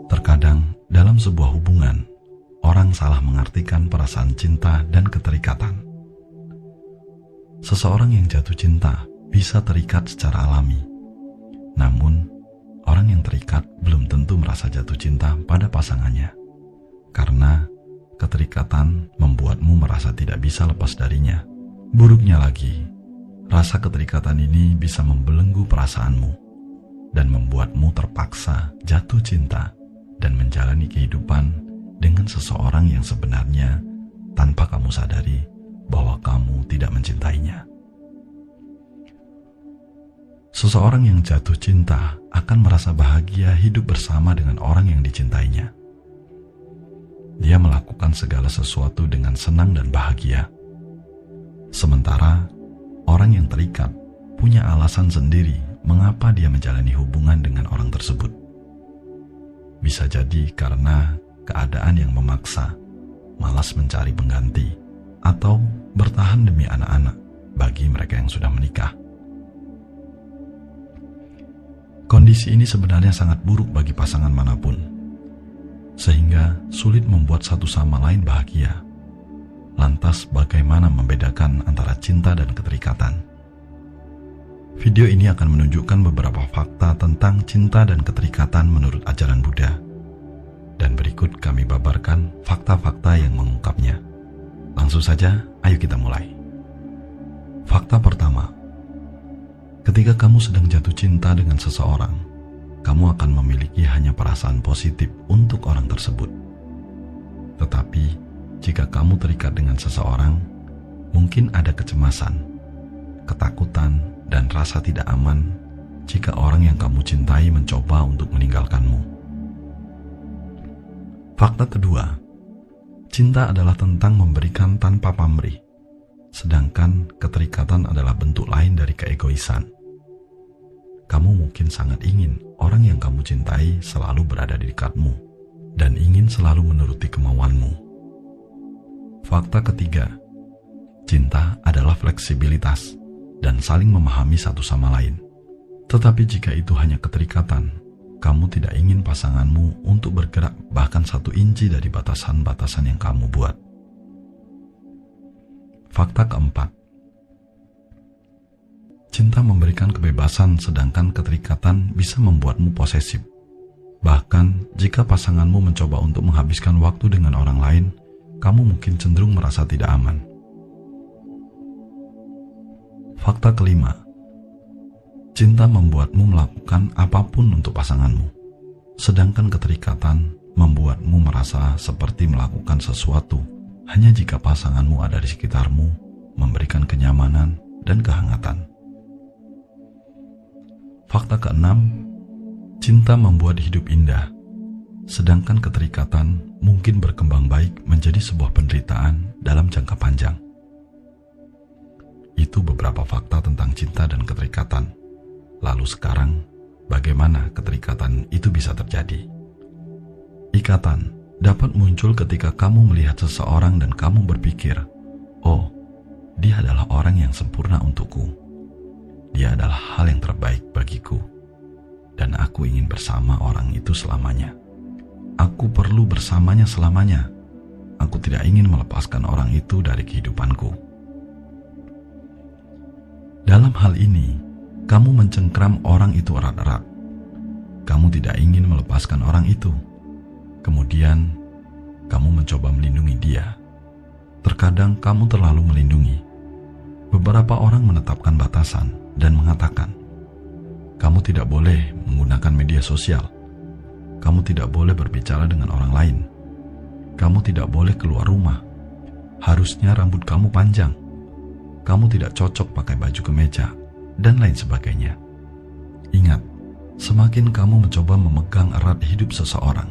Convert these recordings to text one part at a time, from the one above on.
Terkadang dalam sebuah hubungan, orang salah mengartikan perasaan cinta dan keterikatan. Seseorang yang jatuh cinta bisa terikat secara alami. Namun, orang yang terikat belum tentu merasa jatuh cinta pada pasangannya. Karena keterikatan membuatmu merasa tidak bisa lepas darinya. Buruknya lagi, rasa keterikatan ini bisa membelenggu perasaanmu dan membuatmu terpaksa jatuh cinta dan menjalani kehidupan dengan seseorang yang sebenarnya tanpa kamu sadari bahwa kamu tidak mencintainya. Seseorang yang jatuh cinta akan merasa bahagia hidup bersama dengan orang yang dicintainya. Dia melakukan segala sesuatu dengan senang dan bahagia. Sementara orang yang terikat punya alasan sendiri mengapa dia menjalani hubungan dengan orang tersebut. Bisa jadi karena keadaan yang memaksa, malas mencari pengganti, atau bertahan demi anak-anak bagi mereka yang sudah menikah. Kondisi ini sebenarnya sangat buruk bagi pasangan manapun, sehingga sulit membuat satu sama lain bahagia. Lantas bagaimana membedakan antara cinta dan keterikatan? Video ini akan menunjukkan beberapa fakta tentang cinta dan keterikatan menurut ajaran Buddha. Dan berikut kami babarkan fakta-fakta yang mengungkapnya. Langsung saja, ayo kita mulai. Fakta pertama. Ketika kamu sedang jatuh cinta dengan seseorang, kamu akan memiliki hanya perasaan positif untuk orang tersebut. Tetapi, jika kamu terikat dengan seseorang, mungkin ada kecemasan, ketakutan, dan rasa tidak aman jika orang yang kamu cintai mencoba untuk meninggalkanmu. Fakta kedua, cinta adalah tentang memberikan tanpa pamrih, sedangkan keterikatan adalah bentuk lain dari keegoisan. Kamu mungkin sangat ingin orang yang kamu cintai selalu berada di dekatmu dan ingin selalu menuruti kemauanmu. Fakta ketiga, cinta adalah fleksibilitas dan saling memahami satu sama lain. Tetapi jika itu hanya keterikatan, kamu tidak ingin pasanganmu untuk bergerak bahkan 1 inci dari batasan-batasan yang kamu buat. Fakta keempat, cinta memberikan kebebasan sedangkan keterikatan bisa membuatmu posesif. Bahkan jika pasanganmu mencoba untuk menghabiskan waktu dengan orang lain, kamu mungkin cenderung merasa tidak aman. Fakta kelima, cinta membuatmu melakukan apapun untuk pasanganmu, sedangkan keterikatan membuatmu merasa seperti melakukan sesuatu hanya jika pasanganmu ada di sekitarmu, memberikan kenyamanan dan kehangatan. Fakta keenam, cinta membuat hidup indah, sedangkan keterikatan mungkin berkembang baik menjadi sebuah penderitaan dalam jangka panjang. Itu beberapa fakta tentang cinta dan keterikatan. Lalu sekarang, bagaimana keterikatan itu bisa terjadi? Ikatan dapat muncul ketika kamu melihat seseorang dan kamu berpikir, oh, dia adalah orang yang sempurna untukku. Dia adalah hal yang terbaik bagiku. Dan aku ingin bersama orang itu selamanya. Aku perlu bersamanya selamanya. Aku tidak ingin melepaskan orang itu dari kehidupanku. Dalam hal ini, kamu mencengkram orang itu erat-erat. Kamu tidak ingin melepaskan orang itu. Kemudian, kamu mencoba melindungi dia. Terkadang kamu terlalu melindungi. Beberapa orang menetapkan batasan dan mengatakan, kamu tidak boleh menggunakan media sosial. Kamu tidak boleh berbicara dengan orang lain. Kamu tidak boleh keluar rumah. Harusnya rambut kamu panjang. Kamu tidak cocok pakai baju kemeja, dan lain sebagainya. Ingat, semakin kamu mencoba memegang erat hidup seseorang,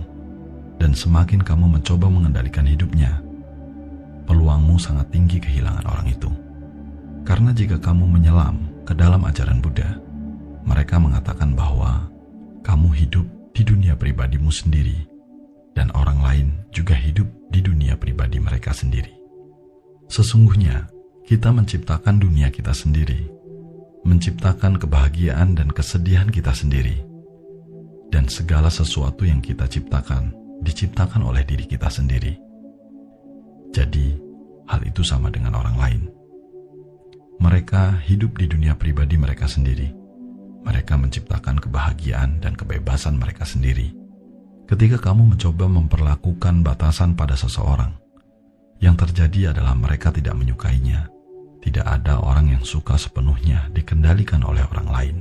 dan semakin kamu mencoba mengendalikan hidupnya, peluangmu sangat tinggi kehilangan orang itu. Karena jika kamu menyelam ke dalam ajaran Buddha, mereka mengatakan bahwa kamu hidup di dunia pribadimu sendiri, dan orang lain juga hidup di dunia pribadi mereka sendiri. Sesungguhnya, kita menciptakan dunia kita sendiri. menciptakan kebahagiaan dan kesedihan kita sendiri. Dan segala sesuatu yang kita ciptakan, diciptakan oleh diri kita sendiri. Jadi, hal itu sama dengan orang lain. Mereka hidup di dunia pribadi mereka sendiri. Mereka menciptakan kebahagiaan dan kebebasan mereka sendiri. Ketika kamu mencoba memperlakukan batasan pada seseorang, yang terjadi adalah mereka tidak menyukainya. Tidak ada orang yang suka sepenuhnya dikendalikan oleh orang lain.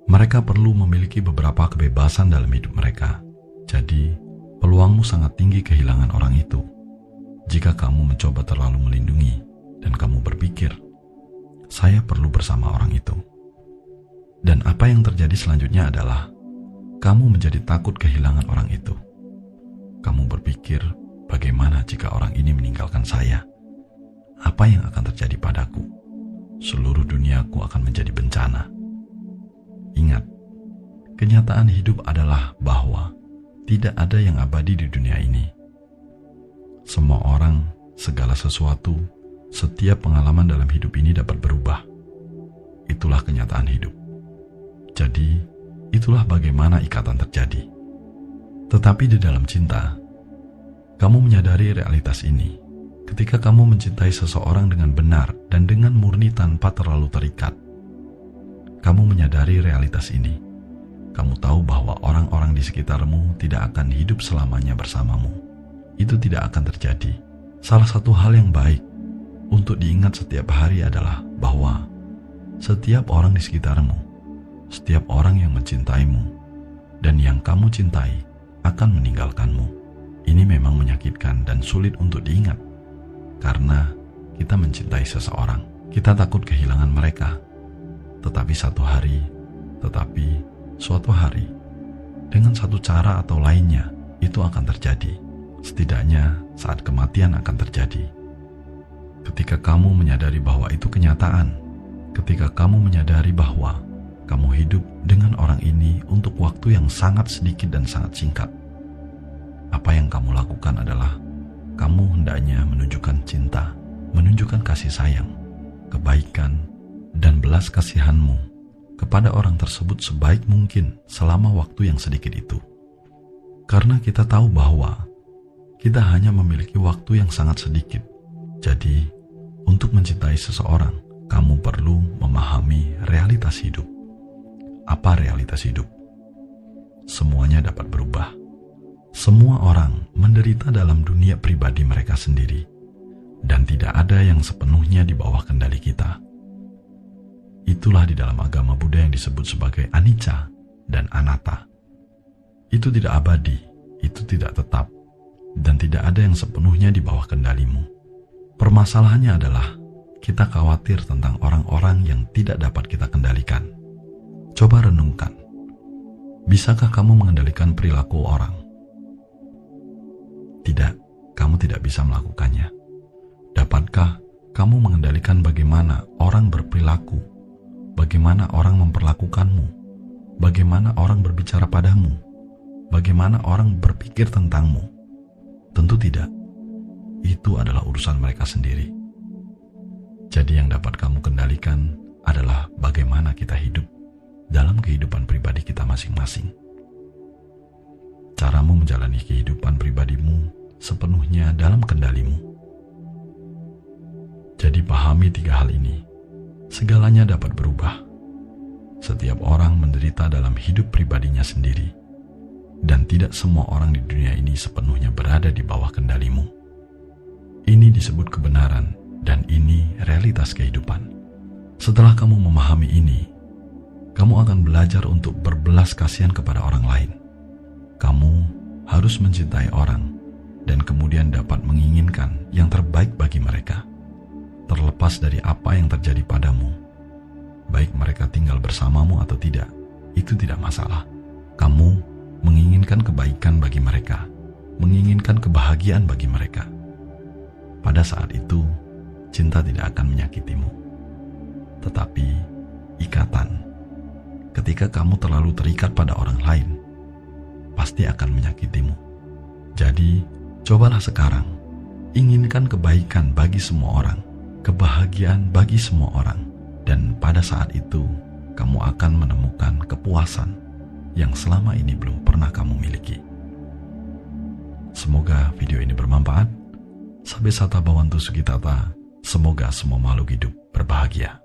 Mereka perlu memiliki beberapa kebebasan dalam hidup mereka. Jadi, peluangmu sangat tinggi kehilangan orang itu. Jika kamu mencoba terlalu melindungi dan kamu berpikir, saya perlu bersama orang itu. Dan apa yang terjadi selanjutnya adalah, kamu menjadi takut kehilangan orang itu. Kamu berpikir, bagaimana jika orang ini meninggalkan saya? Apa yang akan terjadi padaku? Seluruh duniaku akan menjadi bencana. Ingat, kenyataan hidup adalah bahwa tidak ada yang abadi di dunia ini. Semua orang, segala sesuatu, setiap pengalaman dalam hidup ini dapat berubah. Itulah kenyataan hidup. Jadi, itulah bagaimana ikatan terjadi. Tetapi di dalam cinta, kamu menyadari realitas ini. Ketika kamu mencintai seseorang dengan benar dan dengan murni tanpa terlalu terikat, kamu menyadari realitas ini. Kamu tahu bahwa orang-orang di sekitarmu tidak akan hidup selamanya bersamamu. Itu tidak akan terjadi. Salah satu hal yang baik untuk diingat setiap hari adalah bahwa setiap orang di sekitarmu, setiap orang yang mencintaimu, dan yang kamu cintai akan meninggalkanmu. Ini memang menyakitkan dan sulit untuk diingat. Karena kita mencintai seseorang, kita takut kehilangan mereka. Tetapi suatu hari, dengan satu cara atau lainnya, itu akan terjadi. Setidaknya saat kematian akan terjadi. Ketika kamu menyadari bahwa itu kenyataan, ketika kamu menyadari bahwa kamu hidup dengan orang ini untuk waktu yang sangat sedikit dan sangat singkat, apa yang kamu lakukan adalah kamu hendaknya menunjukkan cinta, menunjukkan kasih sayang, kebaikan, dan belas kasihanmu kepada orang tersebut sebaik mungkin selama waktu yang sedikit itu. Karena kita tahu bahwa kita hanya memiliki waktu yang sangat sedikit. Jadi, untuk mencintai seseorang, kamu perlu memahami realitas hidup. Apa realitas hidup? Semuanya dapat berubah. Semua orang menderita dalam dunia pribadi mereka sendiri, dan tidak ada yang sepenuhnya di bawah kendali kita. Itulah di dalam agama Buddha yang disebut sebagai anicca dan anatta. Itu tidak abadi, itu tidak tetap, dan tidak ada yang sepenuhnya di bawah kendalimu. Permasalahannya adalah kita khawatir tentang orang-orang yang tidak dapat kita kendalikan. Coba renungkan, bisakah kamu mengendalikan perilaku orang? Tidak, kamu tidak bisa melakukannya. Dapatkah kamu mengendalikan bagaimana orang berperilaku, bagaimana orang memperlakukanmu, bagaimana orang berbicara padamu, bagaimana orang berpikir tentangmu? Tentu tidak. Itu adalah urusan mereka sendiri. Jadi yang dapat kamu kendalikan adalah bagaimana kita hidup dalam kehidupan pribadi kita masing-masing. Caramu menjalani kehidupan pribadimu sepenuhnya dalam kendalimu. Jadi pahami 3 hal ini. Segalanya dapat berubah. Setiap orang menderita dalam hidup pribadinya sendiri. Dan tidak semua orang di dunia ini sepenuhnya berada di bawah kendalimu. Ini disebut kebenaran, dan ini realitas kehidupan. Setelah kamu memahami ini, kamu akan belajar untuk berbelas kasihan kepada orang lain. Kamu harus mencintai orang, dan kemudian dapat menginginkan yang terbaik bagi mereka. Terlepas dari apa yang terjadi padamu, baik mereka tinggal bersamamu atau tidak, itu tidak masalah. Kamu menginginkan kebaikan bagi mereka, menginginkan kebahagiaan bagi mereka. Pada saat itu, cinta tidak akan menyakitimu. Tetapi, ikatan, ketika kamu terlalu terikat pada orang lain, pasti akan menyakitimu. Jadi, cobalah sekarang, inginkan kebaikan bagi semua orang, kebahagiaan bagi semua orang, Dan pada saat itu, kamu akan menemukan kepuasan yang selama ini belum pernah kamu miliki. Semoga video ini bermanfaat. Sabbe sata bhawantu sukhitata. Semoga semua makhluk hidup berbahagia.